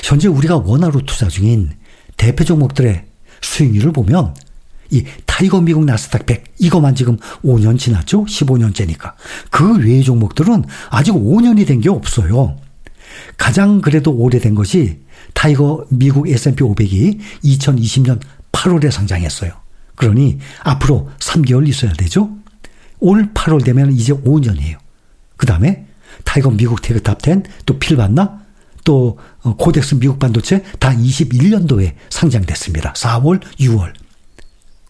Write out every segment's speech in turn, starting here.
현재 우리가 원화로 투자 중인 대표 종목들의 수익률을 보면 이 타이거 미국 나스닥 100 이거만 지금 5년 지났죠? 15년째니까. 그 외의 종목들은 아직 5년이 된 게 없어요. 가장 그래도 오래된 것이 타이거 미국 S&P 500이 2020년 8월에 상장했어요. 그러니 앞으로 3개월 있어야 되죠? 올 8월 되면 이제 5년이에요. 그 다음에 타이거 미국 테크탑 10, 또 필반나, 또 코덱스 미국 반도체 다 21년도에 상장됐습니다. 4월, 6월.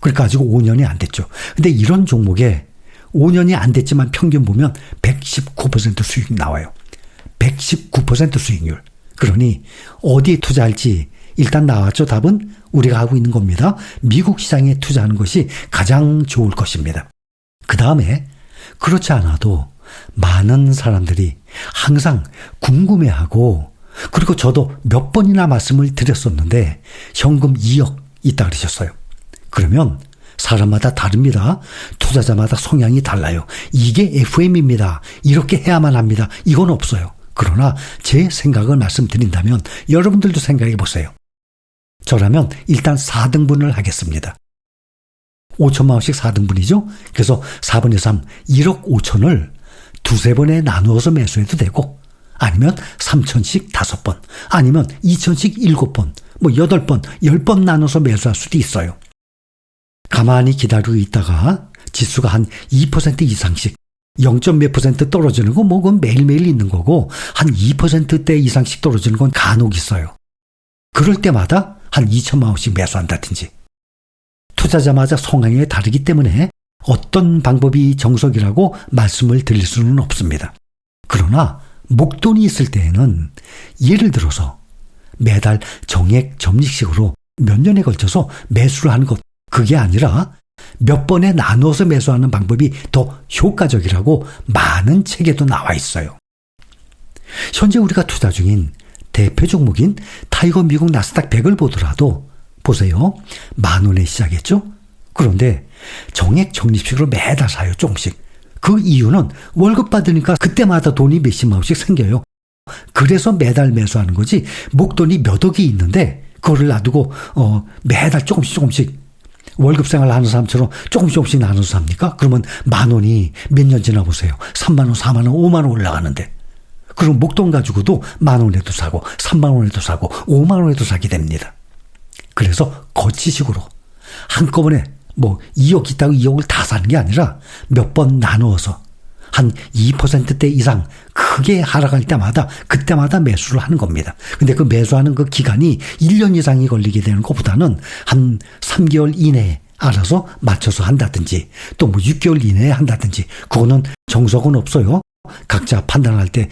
그러니까 아직 5년이 안 됐죠. 근데 이런 종목에 5년이 안 됐지만 평균 보면 119% 수익 나와요. 119% 수익률. 그러니 어디에 투자할지 일단 나왔죠. 답은 우리가 하고 있는 겁니다. 미국 시장에 투자하는 것이 가장 좋을 것입니다. 그 다음에 그렇지 않아도 많은 사람들이 항상 궁금해하고, 그리고 저도 몇 번이나 말씀을 드렸었는데 현금 2억 있다 그러셨어요. 그러면 사람마다 다릅니다. 투자자마다 성향이 달라요. 이게 FM입니다. 이렇게 해야만 합니다. 이건 없어요. 그러나 제 생각을 말씀드린다면 여러분들도 생각해 보세요. 저라면 일단 4등분을 하겠습니다. 5천만 원씩 4등분이죠. 그래서 4분의 3, 1억 5천을 두세 번에 나누어서 매수해도 되고, 아니면 3천씩 5번, 아니면 2천씩 7번, 뭐 8번, 10번 나눠서 매수할 수도 있어요. 가만히 기다리고 있다가 지수가 한 2% 이상씩 0.몇 % 떨어지는 거 뭐 그건 매일매일 있는 거고, 한 2%대 이상씩 떨어지는 건 간혹 있어요. 그럴 때마다 한 2천만 원씩 매수한다든지. 투자자마다 성향이 다르기 때문에 어떤 방법이 정석이라고 말씀을 드릴 수는 없습니다. 그러나 목돈이 있을 때에는 예를 들어서 매달 정액 적립식으로 몇 년에 걸쳐서 매수를 하는 것, 그게 아니라 몇 번에 나눠서 매수하는 방법이 더 효과적이라고 많은 책에도 나와 있어요. 현재 우리가 투자 중인 대표 종목인 타이거 미국 나스닥 100을 보더라도 보세요. 10,000원에 시작했죠? 그런데 정액 적립식으로 매달 사요. 조금씩. 그 이유는 월급 받으니까 그때마다 돈이 몇십만 원씩 생겨요. 그래서 매달 매수하는 거지, 목돈이 몇 억이 있는데 그거를 놔두고 매달 조금씩 월급 생활 하는 사람처럼 조금씩 나눠서 삽니까? 그러면 10,000원이 몇 년 지나 보세요. 3만 원, 4만 원, 5만 원 올라가는데. 그럼 목돈 가지고도 10,000원에도 사고 3만 원에도 사고 5만 원에도 사게 됩니다. 그래서 거치식으로 한꺼번에 뭐 2억 있다고 2억을 다 사는 게 아니라 몇 번 나누어서 한 2%대 이상 크게 하락할 때마다 그때마다 매수를 하는 겁니다. 근데 그 매수하는 그 기간이 1년 이상이 걸리게 되는 것보다는 한 3개월 이내에 알아서 맞춰서 한다든지, 또 뭐 6개월 이내에 한다든지, 그거는 정석은 없어요. 각자 판단할 때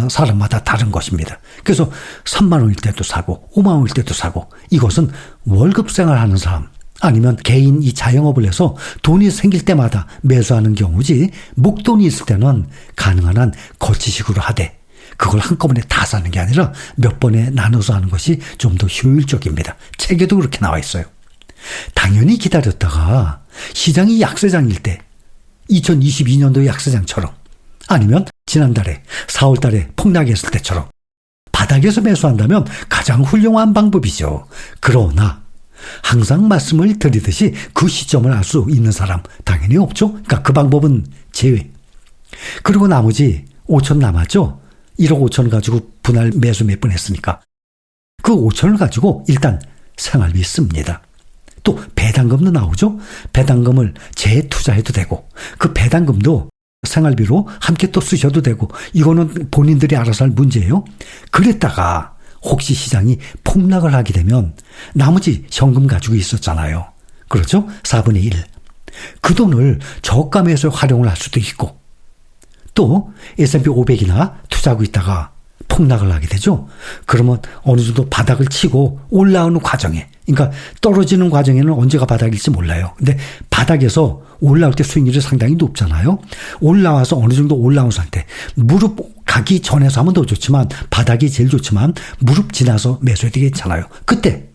사람마다 다른 것입니다. 그래서 3만 원일 때도 사고 5만 원일 때도 사고, 이것은 월급 생활하는 사람 아니면 개인 이 자영업을 해서 돈이 생길 때마다 매수하는 경우지, 목돈이 있을 때는 가능한 한 거치식으로 하되 그걸 한꺼번에 다 사는 게 아니라 몇 번에 나눠서 하는 것이 좀 더 효율적입니다. 책에도 그렇게 나와 있어요. 당연히 기다렸다가 시장이 약세장일 때 2022년도 약세장처럼, 아니면 지난달에 4월 달에 폭락했을 때처럼 바닥에서 매수한다면 가장 훌륭한 방법이죠. 그러나 항상 말씀을 드리듯이 그 시점을 알 수 있는 사람 당연히 없죠. 그러니까 그 방법은 제외. 그리고 나머지 5천 남았죠. 1억 5천 가지고 분할 매수 몇 번 했으니까 그 5천을 가지고 일단 생활비 씁니다. 또 배당금도 나오죠. 배당금을 재투자해도 되고, 그 배당금도 생활비로 함께 또 쓰셔도 되고, 이거는 본인들이 알아서 할 문제예요. 그랬다가 혹시 시장이 폭락을 하게 되면 나머지 현금 가지고 있었잖아요. 그렇죠? 4분의 1. 그 돈을 저가매수에 활용을 할 수도 있고, 또 S&P 500이나 투자하고 있다가 폭락을 하게 되죠. 그러면 어느 정도 바닥을 치고 올라오는 과정에, 그러니까 떨어지는 과정에는 언제가 바닥일지 몰라요. 근데 바닥에서 올라올 때 수익률이 상당히 높잖아요. 올라와서 어느 정도 올라온 상태, 무릎 가기 전에서 하면 더 좋지만, 바닥이 제일 좋지만 무릎 지나서 매수해도 괜찮아요. 그때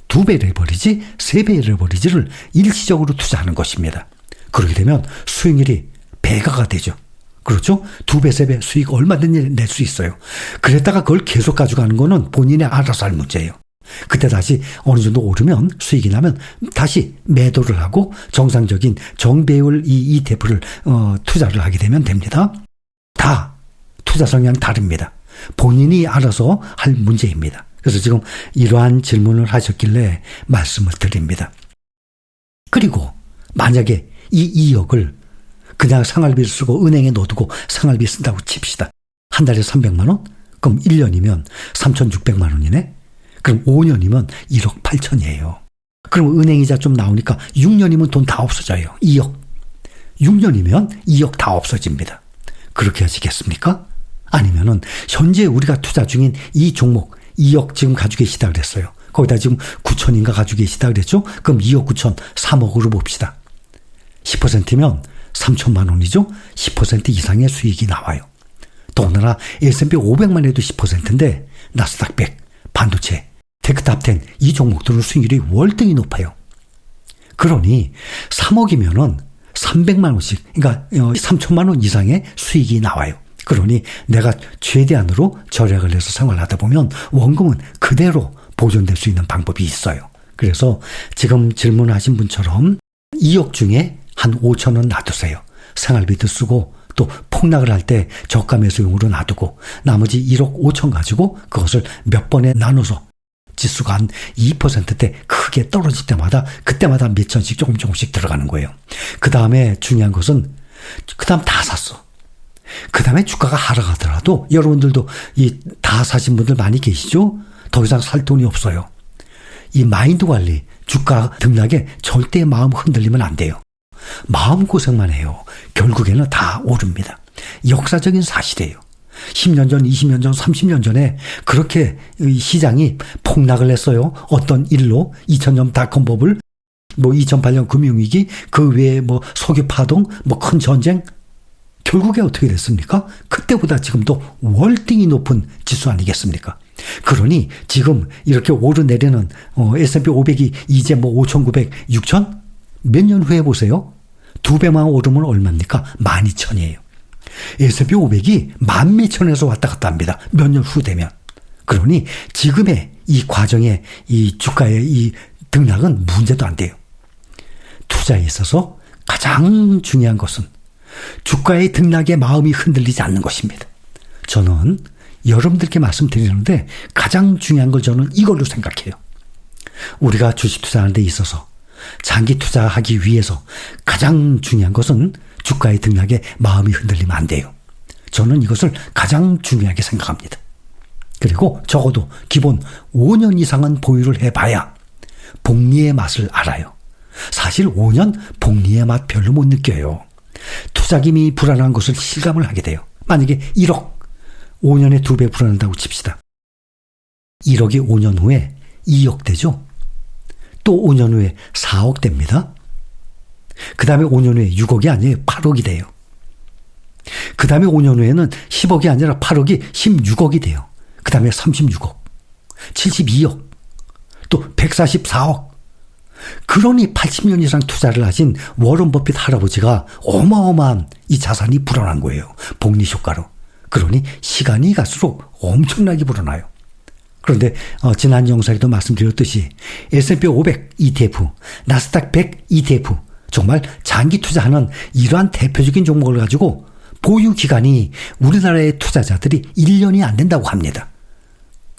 2배를 해버리지 3배를 해버리지를 일시적으로 투자하는 것입니다. 그렇게 되면 수익률이 배가가 되죠. 그렇죠? 2배, 3배 수익 얼마든지 낼 수 있어요. 그랬다가 그걸 계속 가져가는 거는 본인이 알아서 할 문제예요. 그때 다시 어느 정도 오르면 수익이 나면 다시 매도를 하고 정상적인 정배율 이 ETF를 투자를 하게 되면 됩니다. 다 투자 성향 다릅니다. 본인이 알아서 할 문제입니다. 그래서 지금 이러한 질문을 하셨길래 말씀을 드립니다. 그리고 만약에 이 2억을 그냥 생활비를 쓰고 은행에 넣어두고 생활비 쓴다고 칩시다. 한 달에 300만 원? 그럼 1년이면 3,600만 원이네? 그럼 5년이면 1억 8천이에요. 그럼 은행이자 좀 나오니까 6년이면 돈 다 없어져요. 2억. 6년이면 2억 다 없어집니다. 그렇게 하시겠습니까? 아니면은 현재 우리가 투자 중인 이 종목 2억 지금 가지고 계시다 그랬어요. 거기다 지금 9천인가 가지고 계시다 그랬죠? 그럼 2억 9천 3억으로 봅시다. 10%면 3천만 원이죠? 10% 이상의 수익이 나와요. 더군다나 S&P 500만 해도 10%인데 나스닥 100, 반도체, 테크탑10 이 종목들은 수익률이 월등히 높아요. 그러니 3억이면은 300만 원씩, 그러니까 3천만 원 이상의 수익이 나와요. 그러니 내가 최대한으로 절약을 해서 생활하다 보면 원금은 그대로 보존될 수 있는 방법이 있어요. 그래서 지금 질문하신 분처럼 2억 중에 한 5천 원 놔두세요. 생활비도 쓰고 또 폭락을 할 때 저가 매수용으로 놔두고 나머지 1억 5천 가지고 그것을 몇 번에 나눠서 지수가 한 2%대 크게 떨어질 때마다 그때마다 몇 천씩 조금씩 들어가는 거예요. 그 다음에 중요한 것은 그 다음 다 샀어. 그 다음에 주가가 하락하더라도 여러분들도 다 사신 분들 많이 계시죠? 더 이상 살 돈이 없어요. 이 마인드 관리, 주가 등락에 절대 마음 흔들리면 안 돼요. 마음고생만 해요. 결국에는 다 오릅니다. 역사적인 사실이에요. 10년 전, 20년 전, 30년 전에 그렇게 시장이 폭락을 했어요. 어떤 일로 2000년 닷컴버블, 2008년 금융위기, 그 외에 석유 파동, 큰 전쟁. 결국에 어떻게 됐습니까? 그때보다 지금도 월등히 높은 지수 아니겠습니까? 그러니 지금 이렇게 오르내리는 S&P 500이 이제 5,900, 6,000? 몇 년 후에 보세요. 2배만 오르면 얼마입니까? 12,000이에요. S&P 500이 14,000에서 왔다 갔다 합니다. 몇 년 후 되면. 그러니 지금의 이 과정의 이 주가의 이 등락은 문제도 안 돼요. 투자에 있어서 가장 중요한 것은 주가의 등락에 마음이 흔들리지 않는 것입니다. 저는 여러분들께 말씀드리는데 가장 중요한 걸 저는 이걸로 생각해요. 우리가 주식 투자하는 데 있어서 장기 투자하기 위해서 가장 중요한 것은 주가의 등락에 마음이 흔들리면 안 돼요. 저는 이것을 가장 중요하게 생각합니다. 그리고 적어도 기본 5년 이상은 보유를 해봐야 복리의 맛을 알아요. 사실 5년 복리의 맛 별로 못 느껴요. 투자금이 불안한 것을 실감을 하게 돼요. 만약에 1억, 5년에 2배 불어난다고 칩시다. 1억이 5년 후에 2억 되죠? 또 5년 후에 4억 됩니다. 그 다음에 5년 후에 6억이 아니에요. 8억이 돼요. 그 다음에 5년 후에는 10억이 아니라 8억이 16억이 돼요. 그 다음에 36억, 72억, 또 144억. 그러니 80년 이상 투자를 하신 워런 버핏 할아버지가 어마어마한 이 자산이 불어난 거예요. 복리 효과로. 그러니 시간이 갈수록 엄청나게 불어나요. 그런데 지난 영상에도 말씀드렸듯이 S&P 500 ETF, 나스닥 100 ETF 정말 장기 투자하는 이러한 대표적인 종목을 가지고 보유 기간이 우리나라의 투자자들이 1년이 안 된다고 합니다.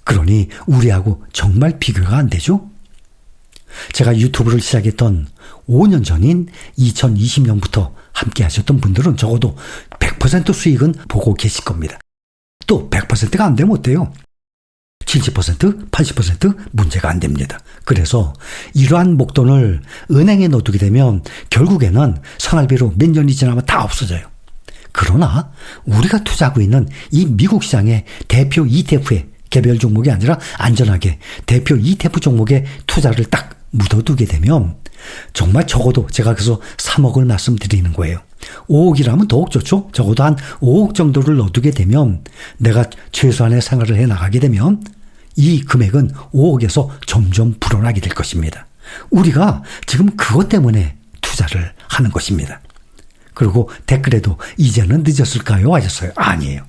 그러니 우리하고 정말 비교가 안 되죠? 제가 유튜브를 시작했던 5년 전인 2020년부터 함께 하셨던 분들은 적어도 100% 수익은 보고 계실 겁니다. 또 100%가 안 되면 어때요? 70%, 80% 문제가 안 됩니다. 그래서 이러한 목돈을 은행에 넣어두게 되면 결국에는 생활비로 몇 년이 지나면 다 없어져요. 그러나 우리가 투자하고 있는 이 미국 시장의 대표 ETF에 개별 종목이 아니라 안전하게 대표 ETF 종목에 투자를 딱 묻어두게 되면 정말 적어도 제가 그래서 3억을 말씀드리는 거예요. 5억이라면 더욱 좋죠. 적어도 한 5억 정도를 넣어두게 되면 내가 최소한의 생활을 해나가게 되면 이 금액은 5억에서 점점 불어나게 될 것입니다. 우리가 지금 그것 때문에 투자를 하는 것입니다. 그리고 댓글에도 이제는 늦었을까요? 하셨어요. 아니에요.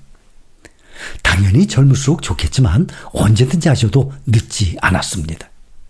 당연히 젊을수록 좋겠지만 언제든지 하셔도 늦지 않았습니다.